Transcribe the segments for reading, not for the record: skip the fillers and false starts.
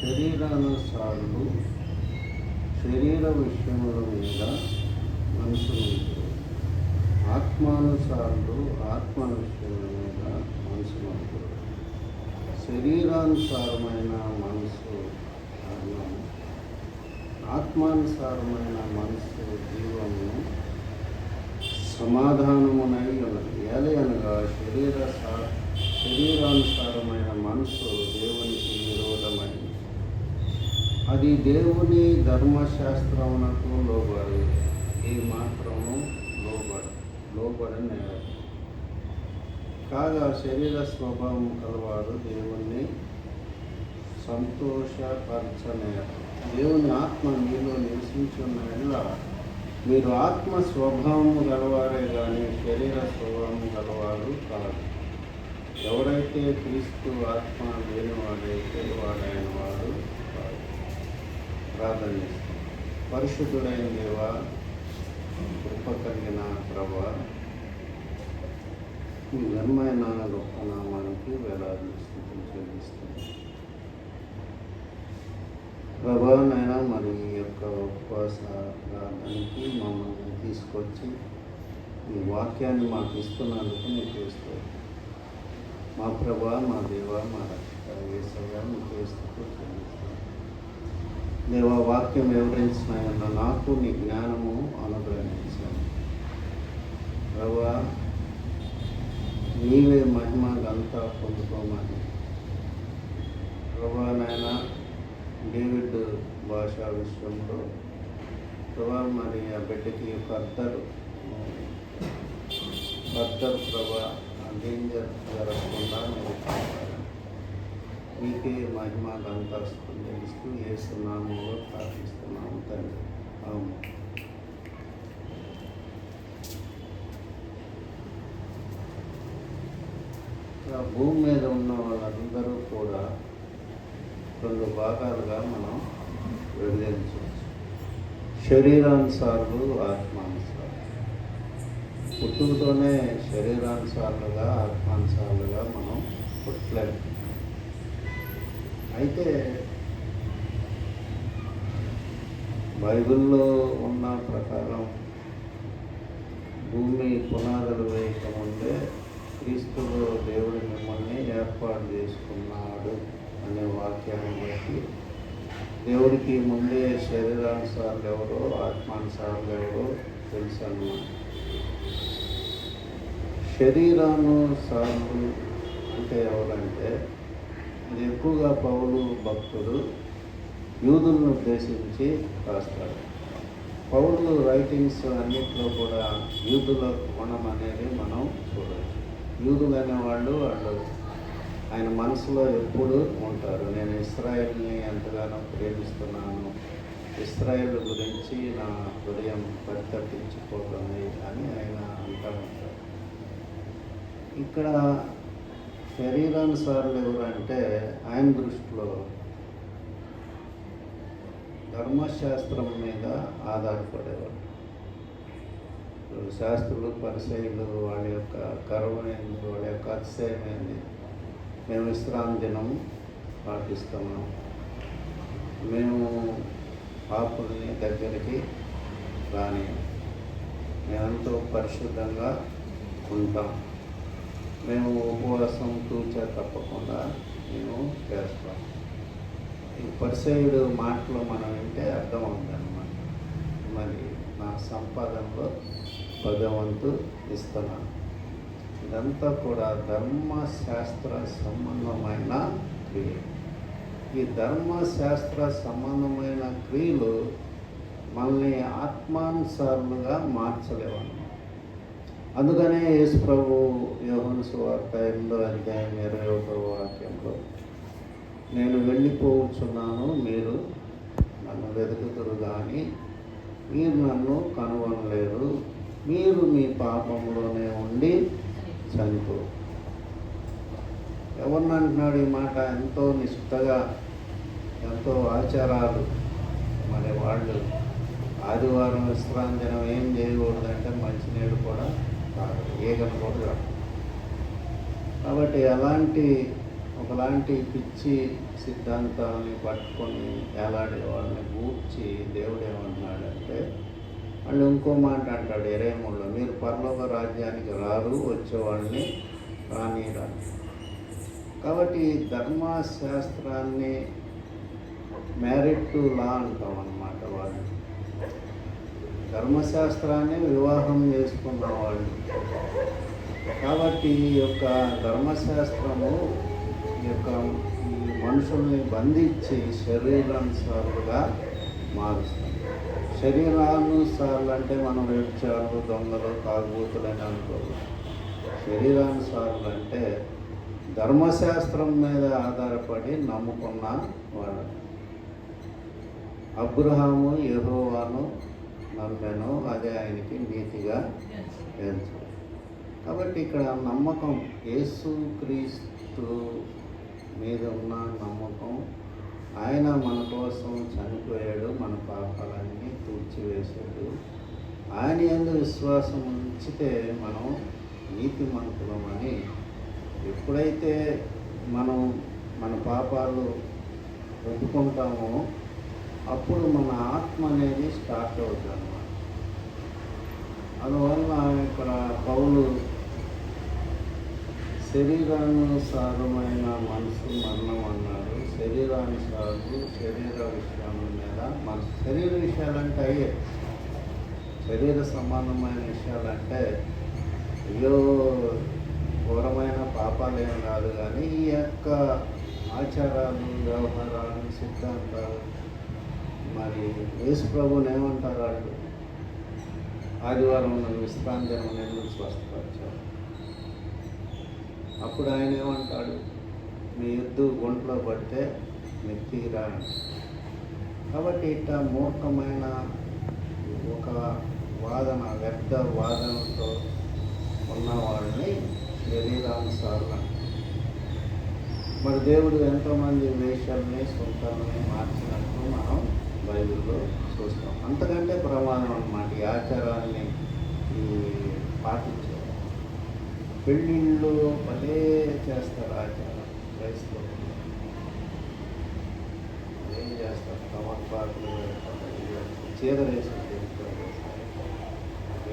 శరీరానుసారులు శరీర విషయముల మీద మనసులు ఉంటారు. ఆత్మానుసారులు ఆత్మ విషయముల మీద మనసులు ఉంటారు. శరీరానుసారమైన మనసు మరణము, ఆత్మానుసారమైన మనసు జీవము సమాధానమునై ఉన్నది. ఏలయనగా శరీరానుసారమైన మనసు దేవునికి విరోధమైనది. అది దేవుని ధర్మశాస్త్రమునకు లోబడి ఈ మాత్రము లోబడని కాగా శరీర స్వభావం కలవారు దేవుణ్ణి సంతోషపరచనేరు. దేవుని ఆత్మ మీలో నివసించున్న మీరు ఆత్మ స్వభావము గలవారే కానీ శరీర స్వభావము గలవారు కాదు. ఎవరైతే క్రీస్తు ఆత్మ లేనివాడైతే వాడైన వాడు కాదు. ప్రార్థన చేస్తాం. పరిశుద్ధుడైన దేవా, కృప కలిగిన ప్రభా, మీ ఘనమైన గొప్ప నామానికి వేలాది స్తుతులు చెల్లిస్తుంది. ప్రభా నైనా మరి ఈ యొక్క ఉపవాస ప్రార్థనకి మమ్మల్ని తీసుకొచ్చి ఈ వాక్యాన్ని మాకు ఇస్తున్నందుకు మీకు ఇస్తాం. మా ప్రభా, మా దేవ, మా రక్షక యేసయ్య మీకు స్తుతులు చెల్లిస్తాం. దేవా, వాక్యం వివరించిన నాకు నీ జ్ఞానము అనుగ్రహించాను. ప్రభా, నీవే మహిమ గంతా పొందుకోమని. ప్రభా నాయన డేవిడ్ భాషా విషయంలో ప్రభా మరి ఆ బిడ్డకి కర్తరు ప్రభా డేంజర్ జరగకుండా మీరు కాపాడండి. మీకే మహిమ గంతాస్తుంది ఇస్తూ యేసు నామములో ప్రార్థిస్తున్నాము తండ్రి. అవును. భూమి మీద ఉన్న వాళ్ళందరూ కూడా రెండు భాగాలుగా మనం విభజించవచ్చు. శరీరానుసారులు, ఆత్మానుసారులు. పుట్టుకతోనే శరీరానుసారులుగా ఆత్మానుసారులుగా మనం పుట్టలేము. అయితే బైబిల్లో ఉన్న ప్రకారం భూమి పునాదులు వేయకముందే క్రీస్తులో దేవుడు మిమ్మల్ని ఏర్పాటు చేసుకున్నాడు అనే వాక్యాన్ని బట్టి దేవుడికి ముందే శరీరానుసారులు ఎవరో ఆత్మానుసారులు ఎవరో తెలుసు అన్నమాట. శరీరానుసారులు అంటే ఎవరంటే ఇది ఎక్కువగా పౌలు భక్తుడు యూదులను ఉద్దేశించి రాస్తాడు. పౌలు రైటింగ్స్ అన్నింటిలో కూడా యూదుల గుణం అనేది మనం చూడవచ్చు. యూదులు అనేవాళ్ళు ఆయన మనసులో ఎప్పుడు ఉంటారు. నేను ఇశ్రాయేల్ని ఎంతగానో ప్రేమిస్తున్నాను, ఇశ్రాయేల్ గురించి నా హృదయం పరితపించిపోతుంది అని ఆయన అంటూ ఉంటారు. ఇక్కడ శరీరానుసారులు ఎవరంటే ఆయన దృష్టిలో ధర్మశాస్త్రం మీద ఆధారపడేవారు. శాస్త్రులు, పరిసయ్యులు వాళ్ళ యొక్క గర్వమైంది, వాళ్ళ యొక్క అతిశయమైంది. మేము విశ్రాంతి దినం పాటిస్తున్నాం, మేము పాపుల్ని దగ్గరికి రాని, మేమెంతో పరిశుద్ధంగా ఉంటాం, మేము ఉపవాసం తూచా తప్పకుండా మేము చేస్తాం. ఈ పరిసయ్యుడు మాటలో మనం వింటే అర్థమవుతుంది అన్నమాట. మరి నా సంపాదనలో 10వ వంతు ఇస్తున్నాను. ఇదంతా కూడా ధర్మశాస్త్ర సంబంధమైన క్రియలు. ఈ ధర్మశాస్త్ర సంబంధమైన క్రియలు మనల్ని ఆత్మానుసారులుగా మార్చలేవన్నమాట. అందుకనే యేసు ప్రభు యోహాను సువార్త 8వ అధ్యాయం 21వ వాక్యంలో నేను వెళ్ళిపోవచ్చున్నాను, మీరు నన్ను వెతుకుతురు కానీ మీరు నన్ను కనుగొనలేరు, మీరు మీ పాపంలోనే ఉండి చనిపో. ఎవరిని అంటున్నాడు ఈ మాట? ఎంతో నిష్ఠగా, ఎంతో ఆచారాలు. మరి వాళ్ళు ఆదివారం విశ్రాంతి దినం ఏం చేయకూడదంటే మంచినీళ్ళు కూడా కాదు, ఈగలు కూడా కాదు. కాబట్టి అలాంటి ఒకలాంటి పిచ్చి సిద్ధాంతాలని పట్టుకొని వేలాడే వాళ్ళని గూర్చి దేవుడు ఏమంటున్నాడంటే, వాళ్ళు ఇంకో మాట అంటాడు 23లో, మీరు పరలోక రాజ్యానికి రారు, వచ్చేవాళ్ళని రానిరారు. కాబట్టి ధర్మశాస్త్రాన్ని మ్యారిడ్ టు లా అంటాం అన్నమాట. వాళ్ళు ధర్మశాస్త్రాన్ని వివాహం చేసుకున్న వాళ్ళు. కాబట్టి ఈ యొక్క ధర్మశాస్త్రము ఈ యొక్క ఈ మనుషుల్ని బంధించి శరీరానుసారులుగా మారుస్తుంది. శరీరానుసారులు అంటే మనం వ్యభిచారులు, దొంగలు, తాగుబోతులని అనుకోరు. శరీరానుసారులు అంటే ధర్మశాస్త్రం మీద ఆధారపడి నమ్ముకున్న వాళ్ళు. అబ్రహాము యెహోవాను నమ్మెను, అదే ఆయనకి నీతిగా ఎంచు. కాబట్టి ఇక్కడ నమ్మకం, యేసుక్రీస్తు మీద ఉన్న నమ్మకం. ఆయన మన కోసం చనిపోయాడు, మన పాపాలన్నీ తుడిచివేశాడు. ఆయన యందు విశ్వాసం ఉంచితే మనం నీతిమంతులమని. ఎప్పుడైతే మనం మన పాపాలు ఒప్పుకుంటామో అప్పుడు మన ఆత్మ అనేది స్టార్ట్ అవుతుంది అన్నమాట. అందువల్ల ఇక్కడ పౌలు శరీరానుసారమైన మనసు మరణం అన్నాడు. శరీరానుసారులు శరీర విషయాల మీద మనసు. శరీర విషయాలంటే అయ్యే శరీర సంబంధమైన విషయాలంటే అయ్యో ఘోరమైన పాపాలు ఏం కాదు, కానీ ఈ యొక్క ఆచారాలు, వ్యవహారాలు, సిద్ధాంతాలు. మరి యేసు ప్రభువుని ఏమంటారు వాళ్ళు? ఆదివారం విశ్రాంతి దినం స్వస్థపరిచారు. అప్పుడు ఆయన ఏమంటాడు? మీ ఎద్దు గుంటలో పడితే మెత్తిరా. కాబట్టి ఇట్లా మూర్ఖమైన ఒక వాదన, వ్యర్థ వాదనతో ఉన్న వాళ్ళని శరీరానుసారులు. మరి దేవుడు ఎంతోమంది వేషాలని, సొంతాలని మార్చినట్టు మనం బైబిల్లో చూస్తాం. అంతకంటే ప్రమాదం అన్నమాట ఈ ఆచారాన్ని పాటించారు. పెళ్ళిళ్ళు భలే చేస్తారు ఆచారం. క్రైస్తవులు ఏం చేస్తారు? తమలపాకులు చీదరేసి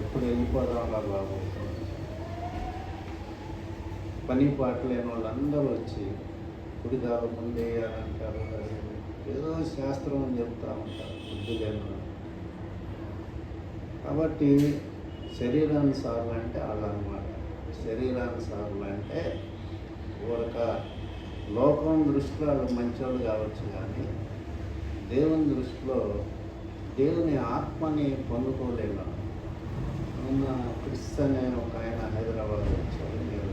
ఎప్పుడు వెళ్ళిపోదాం బాబు. పని పాట లేని వాళ్ళందరూ వచ్చి కుడిదాల ముందే అని అంటారు. ఏదో శాస్త్రం అని చెప్తూ ఉంటారు బుద్ధి లేని. కాబట్టి శరీరానుసారులు అంటే అలా అన్నమాట. శరీరానుసారులు అంటే ఊరక లోకం దృష్టిలో వాళ్ళు మంచోళ్ళు కావచ్చు, కానీ దేవుని దృష్టిలో దేవుని ఆత్మని పొందుకోలేము. నిన్న క్రిస్ అనే ఒక ఆయన హైదరాబాద్ వచ్చారు. మీరు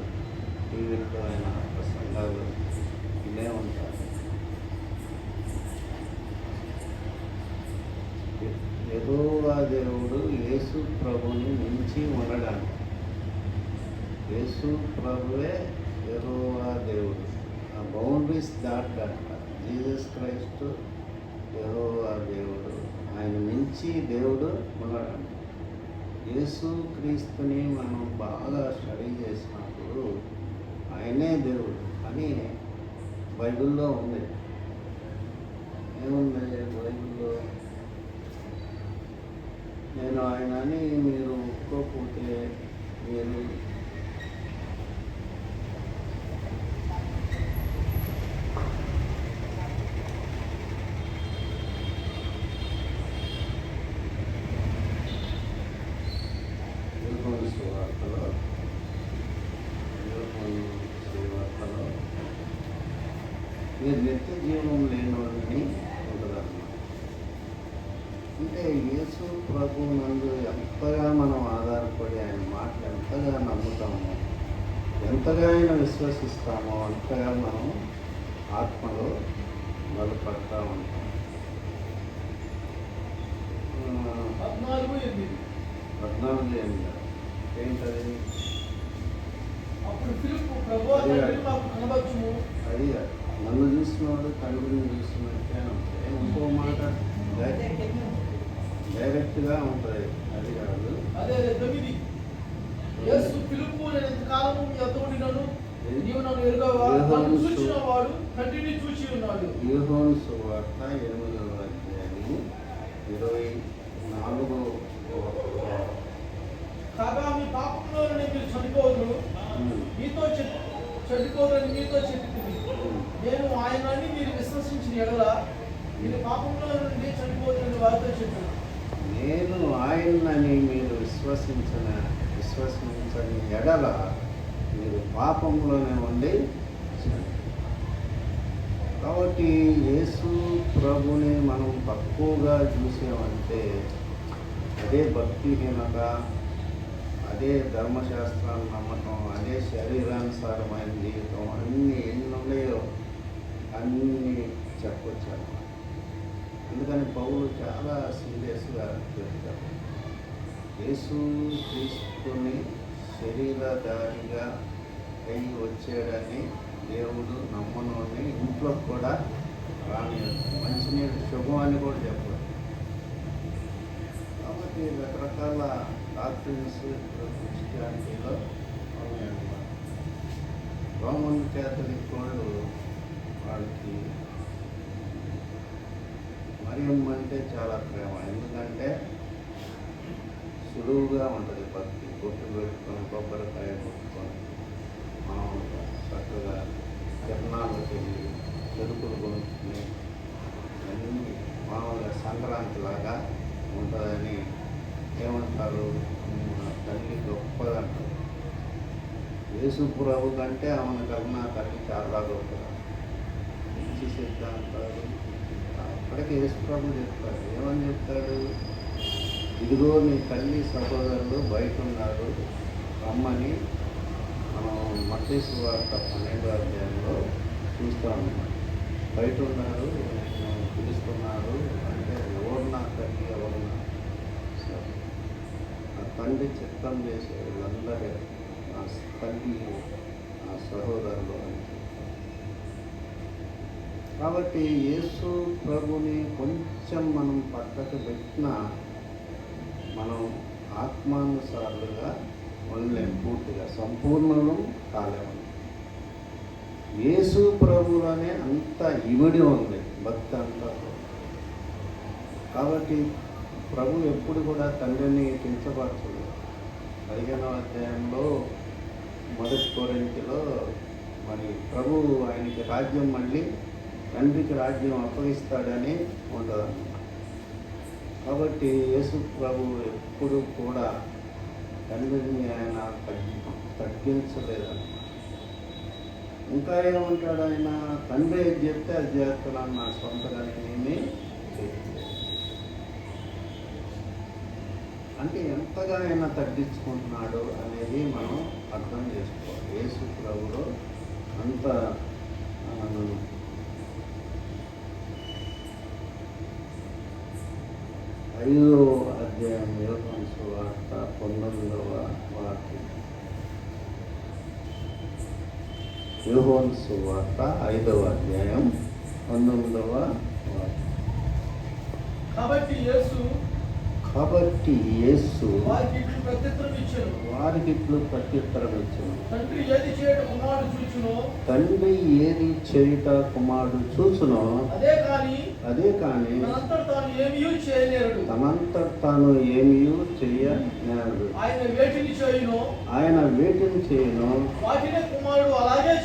టీవీలో ఆయన ప్రసంగాలు వినే ఉంటారు. యెహోవా దేవుడు యేసు ప్రభుని మించి ఉండడానికి. యేసు ప్రభువే యెహోవా దేవుడు. ఆ బౌండరీస్ దాటంట. జీసస్ క్రైస్ట్ యెహోవా దేవుడు. ఆయన మించి దేవుడు ఉండడంట. యేసు క్రీస్తుని మనం బాగా స్టడీ చేసినప్పుడు ఆయనే దేవుడు అని బైబిల్లో ఉంది. ఏముంది బైబిల్లో? నేను ఆయన అని మీరు ఒప్పుకోకపోతే మీరు మీరు నిత్య జీవం లేనివాడిని ఉంటుందన్నమాట. అంటే యేసు ప్రభు నందు ఎంతగా మనం ఆధారపడి ఆయన మాటలు ఎంతగా నమ్ముతామో, ఎంతగా ఆయన విశ్వసిస్తామో అంతగా మనం ఆత్మలో బలపడతా ఉంటాం. 14:8 ఏంటది? అది నన్ను చూసినవాడు తండ్రిని చూసినట్టే ఉంటాయి. ఇంకో మాట డైరెక్ట్గా ఉంటుంది. అది కాదు. నీవు నన్ను ఎరుగవా? నన్ను చూచిన వాడు తండ్రిని చూచి ఉన్నాడు. యోహాను సువార్త 8వ అధ్యాయము 24వ కాగా మీ పాపంలోనే మీరు చనిపోదురు, చనిపోదని మీతో చెప్పింది. నేను ఆయనని మీరు విశ్వసించిన ఎడల మీరు పాపంలో నుండి చనిపోతుందని వారితో చెప్పాను. నేను ఆయనని మీరు విశ్వసించని ఎడల మీరు పాపంలోనే ఉండి. కాబట్టి యేసు ప్రభుని మనం తక్కువగా చూసామంటే అదే భక్తిహీనత, అదే ధర్మశాస్త్రాన్ని నమ్మకం, అదే శరీరానుసారమైన జీవితం, అన్నీ ఎన్ని ఉన్నాయో అన్నీ చెప్పొచ్చు. అందుకని పౌలు చాలా సీరియస్గా చెప్తారు. యేసు క్రీస్తుని శరీరధారిగా అయి వచ్చాడని దేవుడు నమ్మనోని ఇంట్లో కూడా రాని మంచినీళ్ళు శుభం అని కూడా చెప్పారు. కాబట్టి రకరకాల డాక్టర్స్ క్రిస్టియానిటీలో ఉన్నాయన్నమాట. రోమన్ క్యాథలిక్ వాళ్ళు వాళ్ళకి మరియమ్మ అంటే చాలా ప్రేమ. ఎందుకంటే సులువుగా ఉంటుంది భక్తి. బొట్టు పెట్టుకొని కొబ్బరికాయ కొట్టుకొని మామూలుగా చక్కగా తిరణాలకు వెళ్ళి చెరుకులు కొనుక్కుని అన్నీ మామూలుగా సంక్రాంతి లాగా ఉంటుందని ఏమంటారు, తల్లి గొప్పదంటారు. యేసు ప్రభు కంటే ఆమె కన్నా తల్లి చాలా గొప్పది. మంచి సిద్ధాంతాలు అక్కడికి యేసు ప్రభు చెప్తాడు. ఏమని చెప్తాడు? ఇదిగో నీ తల్లి సహోదరులు బయట ఉన్నారు, రమ్మని మనం మత్తయి సువార్త 12వ అధ్యాయంలో చూస్తాము. బయట ఉన్నారు, పిలుస్తున్నారు అంటే ఎవరు నా తల్లి, ఎవరు నా తండ్రి చిత్తం చేసే వీళ్ళందరూ నా తల్లి, నా సహోదరులు అని. కాబట్టి యేసు ప్రభుని కొంచెం మనం పక్కకు పెట్టినా మనం ఆత్మానుసారులుగా ఉండలేము, పూర్తిగా సంపూర్ణం కాలేము. యేసు ప్రభులోనే అంత ఇమిడి ఉంది భక్తి అంతా. కాబట్టి ప్రభు ఎప్పుడు కూడా తండ్రిని కించపరచలేదు. 15వ అధ్యాయంలో 1 కొరింథీలో మరి ప్రభు ఆయనకి రాజ్యం మళ్ళీ తండ్రికి రాజ్యం అప్పగిస్తాడని ఉంటుంది. కాబట్టి యేసు ప్రభు ఎప్పుడు కూడా తండ్రిని ఆయన తగ్గించలేదన్నమాట. ఇంకా ఏమంటాడు ఆయన? తండ్రి ఏది చెప్తే అది చేస్తున్నాను, నా సొంతగా ఏమీ చేయలేదు. అంటే ఎంతగా ఆయన తగ్గించుకుంటున్నాడు అనేది మనం అర్థం చేసుకోవాలి. యేసు ప్రభులో అంత 5వ అధ్యాయం యోహాను సువార్త 19వ వాక్యం. యోహాను సువార్త 5వ అధ్యాయం 19వ వాక్యం. కాబట్టి యేసు వారికి ఇట్లు ప్రత్యుత్తరం ఇచ్చాను. తండ్రి ఏది చేయుట కుమారుడు చూచునో అదే కానీ తనంతట తాను ఏమీ చేయనేరడు. ఆయన వేటిని చేయును వాటినే కుమారుడు అలాగే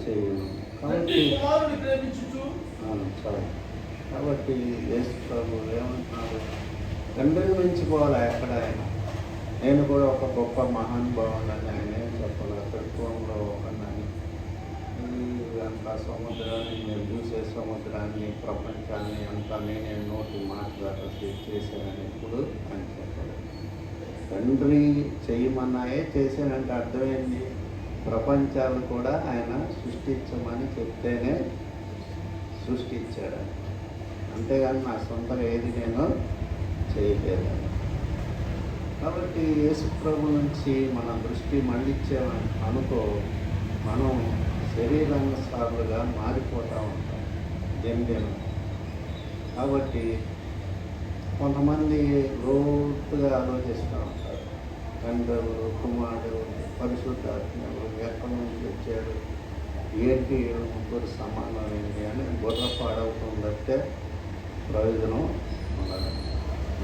చేయును. కాబట్టి యేసు ప్రభు ఏమంటున్నారు? తండ్రిని మించిపోవాలి ఎక్కడ ఆయన. నేను కూడా ఒక గొప్ప మహానుభావులని ఆయన ఏం చెప్పాలి. పెట్టుకోవడంలో ఒకనని అంత సముద్రాన్ని, నేను చూసే సముద్రాన్ని, ప్రపంచాన్ని అంతా నేనే నోటి మాట్లాడ చేశానని ఇప్పుడు అని చెప్పాలి. తండ్రి చేయమన్నాయే చేశానంటే అర్థమైంది. ప్రపంచాలు కూడా ఆయన సృష్టించమని చెప్తేనే సృష్టించాడు. అంతేగాని నా సొంతగా ఏది నేను చేయలేదని. కాబట్టి యేసు ప్రభు నుంచి మన దృష్టి మళ్ళించామని అనుకో, మనం శరీరానుసారులుగా మారిపోతూ ఉంటాం దినదినం. కాబట్టి కొంతమంది లోతుగా ఆలోచిస్తూ ఉంటారు. తండ్రి కుమారుడు పరిశుద్ధాత్మలు ఎక్కడి నుంచి వచ్చారు, ఏంటి ముగ్గురు సమానం ఏంటి అని బుర్ర పాడవుతుందంటే ప్రయోజనం ఉండదు.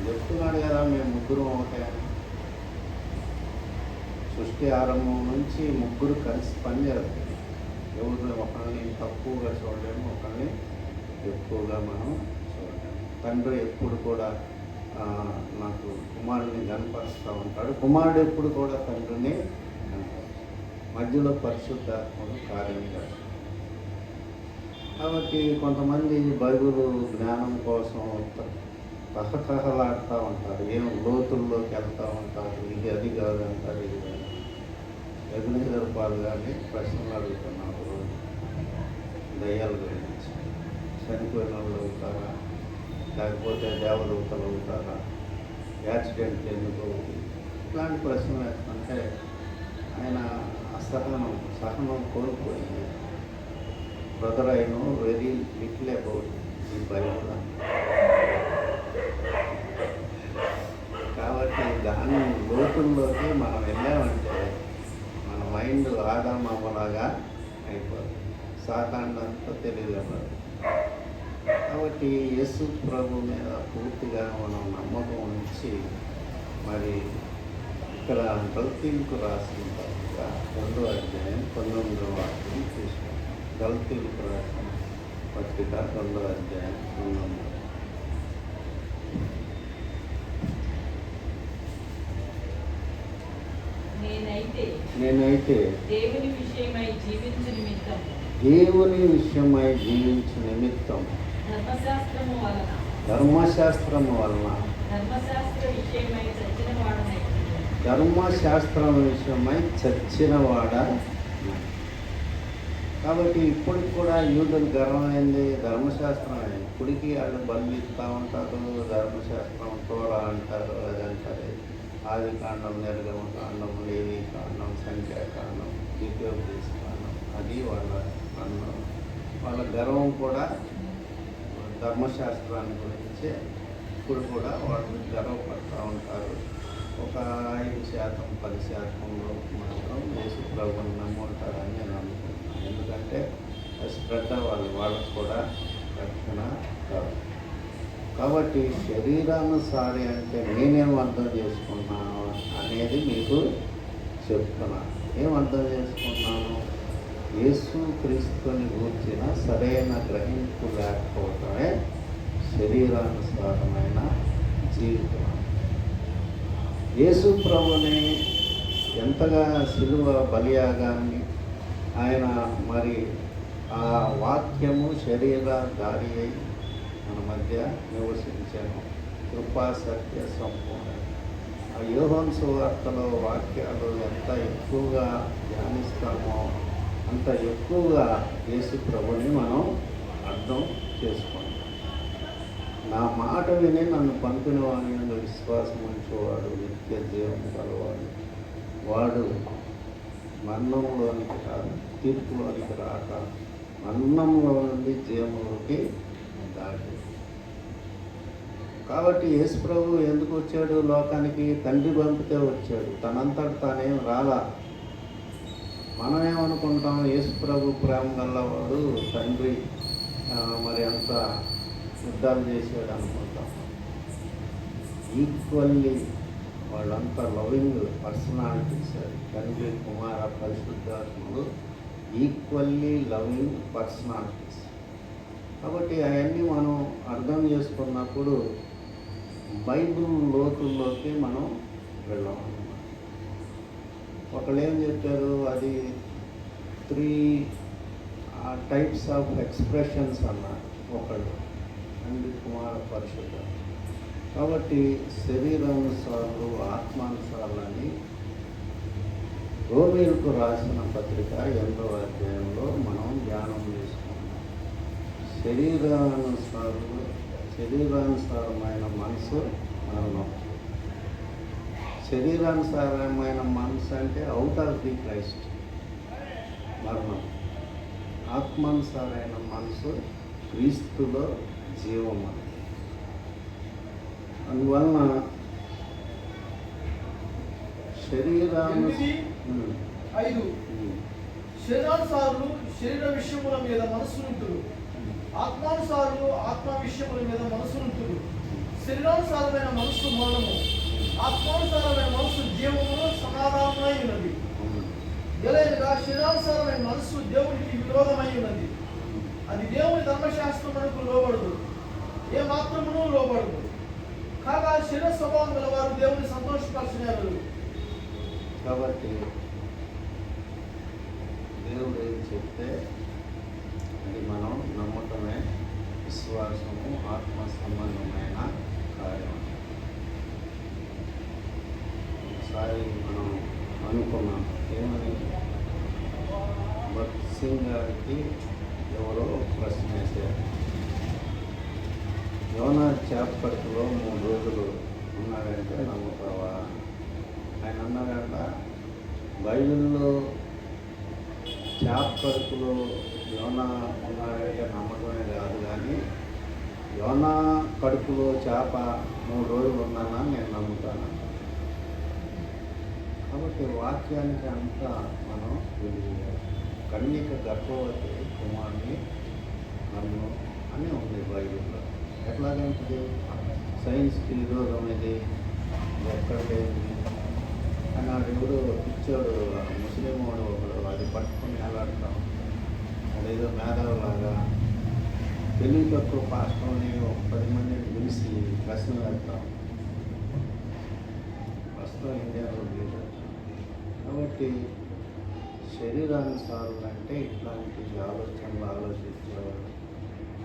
చెప్తున్నాడు కదా, మేము ముగ్గురు ఒకటే అని. సృష్టి ఆరంభం నుంచి ముగ్గురు కలిసి పనిచేస్తారు. ఎవరు ఒకరిని తక్కువగా చూడలేము, ఒకరిని ఎక్కువగా మనం చూడలేము. తండ్రి ఎప్పుడు కూడా నాకు కుమారుడిని కనపరుస్తూ ఉంటాడు, కుమారుడు ఎప్పుడు కూడా తండ్రిని కనపరుస్తాడు. మధ్యలో పరిశుద్ధాత్మలు కార్యం చేస్తారు. కాబట్టి కొంతమంది బైబిల్ జ్ఞానం కోసం తహతహలాడుతూ ఉంటారు, ఏం లోతుల్లోకి వెళ్తూ ఉంటారు, ఇది అది కాదు అంటారు, ఇది కాదు. ఎదురుపాలు కానీ ప్రశ్నలు అడుగుతున్నారు రోజు. దయ్యాల గురించి, చనిపోయిన వాళ్ళు అవుతారా, లేకపోతే దేవదూతలు అవుతారా, యాక్సిడెంట్ ఎందుకు, ఇట్లాంటి ప్రశ్నలు వేస్తుంటే ఆయన సహనం కోల్పోయింది. Brother I know very little about ఈ బైబుల్. కాబట్టి దాని లోతుల్లోకి మనం వెళ్ళామంటే మన మైండ్ ఆదామలాగా అయిపోతుంది, సాతాండంతా తెలియదు. కాబట్టి యేసు ప్రభు మీద పూర్తిగా మనం నమ్మకం ఉంచి మరి ఇక్కడ గల్తీలకు రాసిన పత్రిక 2వ అధ్యాయం 19వ వాక్యం చూసుకోండి. గల్తీలకు రాసిన పత్రిక 2వ అధ్యాయం 19వ. నేనైతే దేవుని విషయమై జీవించు నిమిత్తం ధర్మశాస్త్రము వలన ధర్మశాస్త్రం విషయమై చచ్చినవాడ. కాబట్టి ఇప్పటికి కూడా యూదులు గర్వమైంది ధర్మశాస్త్రమే. ఇప్పటికీ వాళ్ళు బలి ఇస్తూ ఉంటారు, ధర్మశాస్త్రం తోరా అంటారు, అది అంటారు. ఆది కాండం, నిర్గమ కాండం, లేవి కాండం, సంఖ్యాకాండం, ద్వితీయోపదేశ కాండం, అది వాళ్ళ గర్వం కూడా ధర్మశాస్త్రాన్ని గురించి ఇప్పుడు కూడా వాళ్ళు గర్వపడుతూ ఉంటారు. ఒక 5%, 10% మాత్రం యేసు ప్రభువుని నమ్ముంటారని నేను అనుకుంటున్నాను. ఎందుకంటే శ్రద్ధ వాళ్ళకు కూడా రక్షణ కాదు. కాబట్టి శరీరానుసారి అంటే నేనేం అర్థం చేసుకున్నాను అనేది మీకు చెప్తున్నాను. ఏం అర్థం చేసుకున్నాను? యేసు క్రీస్తుని గూర్చిన సరైన గ్రహింపు లేకపోవటమే శరీరానుసారమైన జీవితం. యేసు ప్రభుని ఎంతగా సిలువ బలియాగాన్ని ఆయన మరి ఆ వాక్యము శరీరధారి అయి మన మధ్య నివసించాను. కృపా సత్య సంపూర్ణ. ఆ యోహాను సువార్తలో వాక్యాలు ఎంత ఎక్కువగా ధ్యానిస్తామో అంత ఎక్కువగా యేసు ప్రభుని మనం అర్థం చేసుకుంటాం. నా మాట విని నన్ను పంపిన వాని యందు విశ్వాసం ఉంచేవాడు నిత్య జీవం కలవాడు. వాడు మరణంలోనికి రాదు, తీర్పులోనికి రాక మరణంలో నుండి జీవంలోకి దాటి. కాబట్టి యేసు ప్రభు ఎందుకు వచ్చాడు లోకానికి? తండ్రి పంపితే వచ్చాడు, తనంతట తానేం రాలా. మనం ఏమనుకుంటాం, యేసు ప్రభు ప్రేమ గల్లవాడు, తండ్రి మరి అంత యుద్ధాలు చేశాడు అనుకుంటాం. ఈక్వల్లీ వాళ్ళంతా లవింగ్ పర్సనాలిటీస్. తండ్రి, కుమార, పరిశుద్ధాత్ముడు ఈక్వల్లీ లవింగ్ పర్సనాలిటీస్. కాబట్టి అవన్నీ మనం అర్థం చేసుకున్నప్పుడు బైబిల్ లోతుల్లోకి మనం వెళ్ళామన్నమాట. ఒకళ్ళు ఏం చెప్పారు, అది 3 టైప్స్ ఆఫ్ ఎక్స్ప్రెషన్స్ అన్నారు ఒకళ్ళు, తండ్రి, కుమార, పరిశుద్ధ. కాబట్టి శరీరానుసారులు, ఆత్మానుసారులని రోమీయులకు రాసిన పత్రిక 8వ అధ్యాయంలో మనం ధ్యానం చేసుకున్నాం. శరీరానుసారమైన మనసు మరణం. శరీరానుసారమైన మనసు అంటే అవుట్ ఆఫ్ ది క్రైస్ట్ మరణం. ఆత్మానుసారైన మనసు క్రీస్తులో జీవం. అందువలన 5 శరీరానుసారులు శరీర విషయముల మీద మనస్సునుంటురు, ఆత్మానుసారులు ఆత్మ విషయముల మీద మనస్సునుంటురు. శరీరానుసారమైన మనస్సు మరణము, ఆత్మానుసారమైన మనస్సు జీవమును సమాధానమై ఉన్నది. ఎలాగనగా శరీరానుసారమైన మనస్సు దేవునికి విరోధమై ఉన్నది. అది దేవుని ధర్మశాస్త్రమునకు లోబడదు, ఏ మాత్రమును లోబడదు. కాగా శరీర స్వభావం గల వారు దేవుని సంతోషపరచలేరు. కాబట్టి దేవుడు ఏం చెప్తే అది మనం నమ్మకమే విశ్వాసము, ఆత్మ సంబంధమైన కార్యం. ఒకసారి మనం అనుకున్నాం ఏమని, భక్త్ సింగ్ గారికి ఎవరో ప్రశ్న వేశారు, యోనా చేపట్టులో 3 రోజులు ఉన్నాడంటే నమ్ముతావా? ఆయన అన్నాడంట, బైబిల్లో చేపట్టులో యోనా ఉన్నాడంటే నమ్మకమే కాదు, కానీ యోనా కడుపులో చేప 3 రోజులు ఉన్నానా నేను నమ్ముతాను. కాబట్టి వాక్యానికి అంతా మనం విలువ. కన్యక గర్భవతి కుమారుని నన్ను అని ఉంది బైబిల్లో. ఎట్లాగంటే సైన్స్కి విరోధం ఇది ఎక్కడ లేదు అని ఎవడు పిచ్చోడు ముస్లిం వాడు ఒకడు అది పట్టుకొని వెళ్ళాడతాం. అదేదో మేధావులాగా తెలివి తక్కువ పాస్టర్ని ఒక 10 మందిని పిలిచి ప్రశ్నలు పెడతాం. ప్రస్తుతం ఇండియాలో లేదు. కాబట్టి శరీరానుసారులు అంటే ఇట్లాంటి ఆలోచనలు ఆలోచించేవాడు.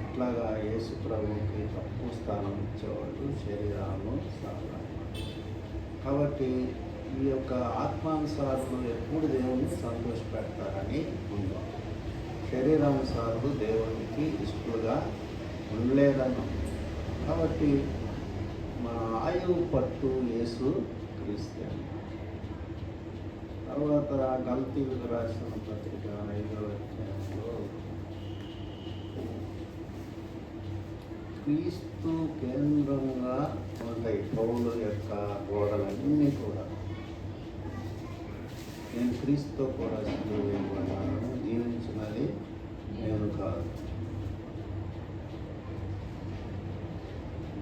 ఇట్లాగా యేసు ప్రభువుకి తక్కువ స్థానం ఇచ్చేవాడు శరీరానుసారులు. కాబట్టి ఈ యొక్క ఆత్మానుసారులు ఎప్పుడు దేవుని సంతోషపెడతారని ఉంది. శరీరానుసారులు దేవునికి ఇష్టలుగా ఉండలేదన్నాం. కాబట్టి మన ఆయువు పట్టు యేసు క్రీస్తు. తర్వాత గల్తీలకు రాసిన పత్రిక 5వ అధ్యాయంలో క్రీస్తు కేంద్రంగా ఉంటాయి పౌలు యొక్క గోడలన్నీ కూడా. నేను క్రీస్తుతో కూడా సిలువ వేయబడ్డాను, జీవించినది నేను కాదు.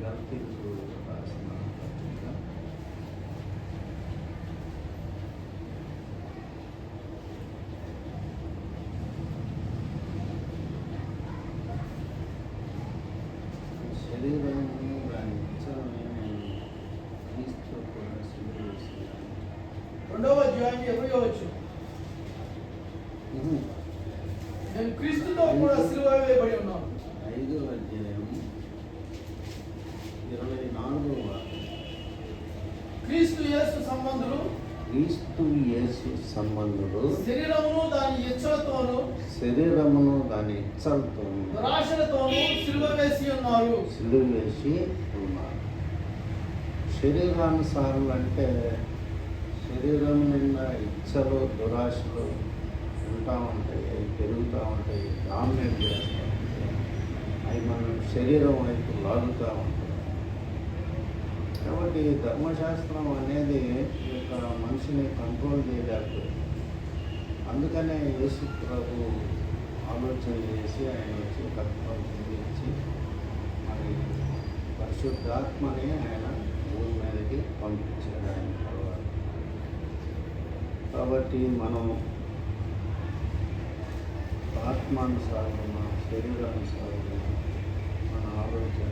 గల్తీలకు రాసిన పత్రిక 2వ అధ్యాయం 20వ వచనం. నేను క్రీస్తుతో కూడా సిలువ వేయబడి ఉన్నాను. 5వ అధ్యాయం 24వ వాక్యం. క్రీస్తు యేసు సంబంధులు శరీరమును దాని ఇచ్చలతోను దురాశలతోను సిలువ వేసి ఉన్నారు. శరీరానుసారులు అంటే శరీరం నిండా ఇచ్చలు దురాశలు ఉంటా ఉంటాయి, అవి పెరుగుతూ ఉంటాయి, డామినేట్ చేస్తూ ఉంటాయి, అవి మనం శరీరం వైపు లాగుతూ ఉంటాయి. కాబట్టి ధర్మశాస్త్రం అనేది ఈ యొక్క మనిషిని కంట్రోల్ చేయలేకపోయింది. అందుకనే యేసు ప్రభు ఆలోచన చేసి ఆయన వచ్చి తత్వం చెందించి మరి పరిశుద్ధాత్మని ఆయన భూమి మీదకి పంపించాడు ఆయన తర్వాత. కాబట్టి మనం ఆత్మానుసారమైన శరీరానుసారమైన మన ఆలోచన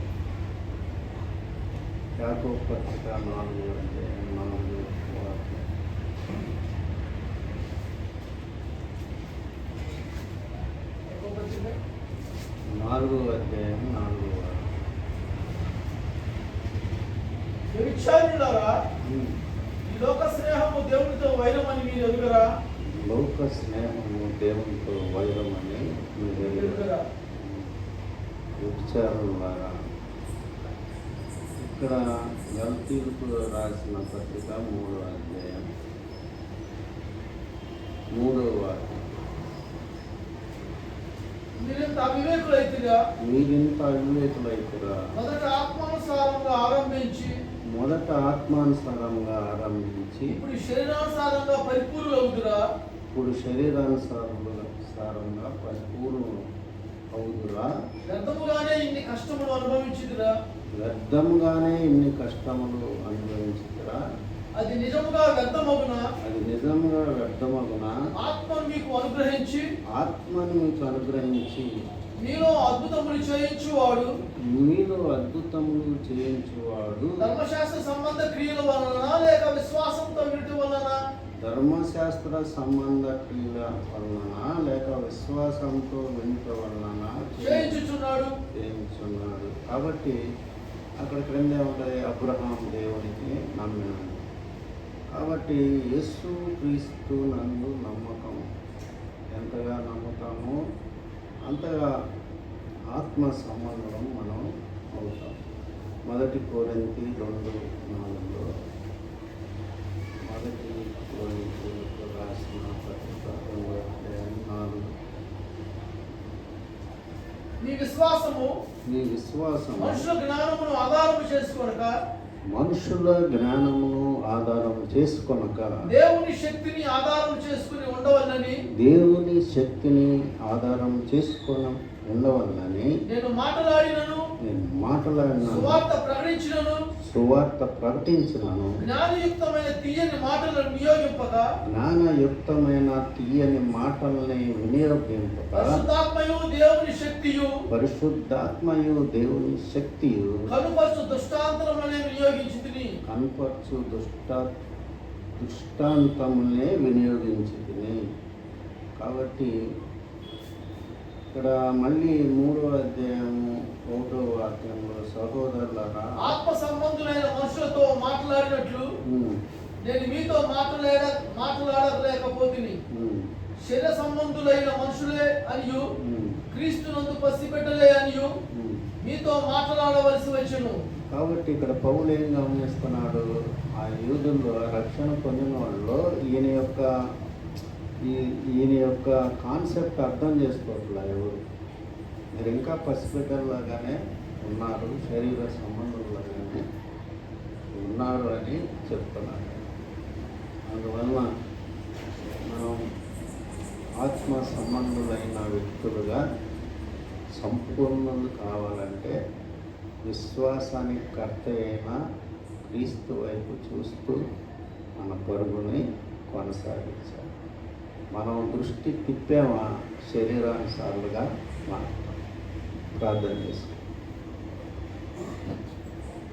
యాకోబు పత్రిక 4 అధ్యాయం 4వ వాక్యం. వ్యభిచారులారా, ఈ లోక స్నేహము దేవునితో వైరమని మీరు ఎరుగరా? లోక స్నేహము దేవునితో వైరమని మీరు ఎరుగరా? వ్యభిచారులారా, ఇక్కడ గల్తీలకు రాసిన పత్రిక 3వ అధ్యాయం 3వ వాక్యం. మీరింత అవివేకులైతురా మొదట ఆత్మానుసారంగా ఆరంభించి మొదట ఆత్మానుసారంగా ఆరంభించి ఇప్పుడు శరీరానుసారంగా పరిపూర్ణులు అవుతురా. ఇప్పుడు శరీరానుసారంగా పరిపూర్ణ అవుదురా. వ్యర్థముగానే ఇన్ని కష్టములు అనుభవించుదురా. వ్యర్థముగానే ఇన్ని కష్టములు అనుభవించుదురా. అది నిజముగా వ్యర్థమగునా. అది నిజంగా వ్యర్థమగునా. ఆత్మను మీకు అనుగ్రహించి మీలో అద్భుతములు చేయించువాడు ధర్మశాస్త్ర సంబంధ క్రియల వలన లేక విశ్వాసంతో వినుట వలన. ధర్మశాస్త్ర సంబంధ క్రియల వలన లేక విశ్వాసంతో వినుట వలన చేయించుచున్నాడు. కాబట్టి అక్కడ క్రింద ఉంటుంది అబ్రహాం దేవునికి నమ్మినాడు. కాబట్టి యేసు క్రీస్తు నందు నమ్మకం ఎంతగా నమ్ముతామో అంతగా ఆత్మ సంబంధం మనం అవుతాం. 1 కొరింథీ 2:4 1 కొరింథీయులకు రాసిన పత్రిక 2:4 నీ విశ్వాసము మనుషుల జ్ఞానమును ఆధారము చేసుకొనక మనుషుల జ్ఞానమును ఆధారం చేసుకొనక దేవుని శక్తిని ఆధారం చేసుకుని ఉండవల్లని నేను మాట్లాడినను సువార్త ప్రకటించినను జ్ఞానయుక్తమైన తీయని మాటలని వినియోగింపక పరిశుద్ధాత్మయు దేవుని శక్తియు కనుపరచు దృష్టాంతములనే వినియోగించుకుని. కాబట్టి ఇక్కడ మళ్ళీ 3వ అధ్యాయము 1వ వాక్యంలో సహోదరులారా, ఆత్మ సంబంధులైన మనుషులతో మాట్లాడినట్లు నేను మీతో మాట్లాడలేకపోతుంది. శరీర సంబంధులైన మనుషులే అనియు క్రీస్తునందు పసిబిడ్డలే అనియు మీతో మాట్లాడవలసి వచ్చెను. కాబట్టి ఇక్కడ పౌలు ఏం గమనిస్తున్నాడు, ఆ యూదుల్లో రక్షణ పొందిన వాళ్ళలో ఈయన యొక్క కాన్సెప్ట్ అర్థం చేసుకోవట్లే. ఎవరు మీరు ఇంకా పసిబిడ్డల్లాగానే ఉన్నారు, శరీర సంబంధుల్లాగానే ఉన్నారు అని చెప్తున్నారు. అందువల్ల మనం ఆత్మ సంబంధులైన వ్యక్తులుగా సంపూర్ణులు కావాలంటే విశ్వాసానికి కర్త అయిన క్రీస్తు వైపు చూస్తూ మన పరుగుని కొనసాగించాలి. మనం దృష్టి తిప్పామా శరీరానుసారులుగా మనం ప్రార్థన చేసుకోవాలి.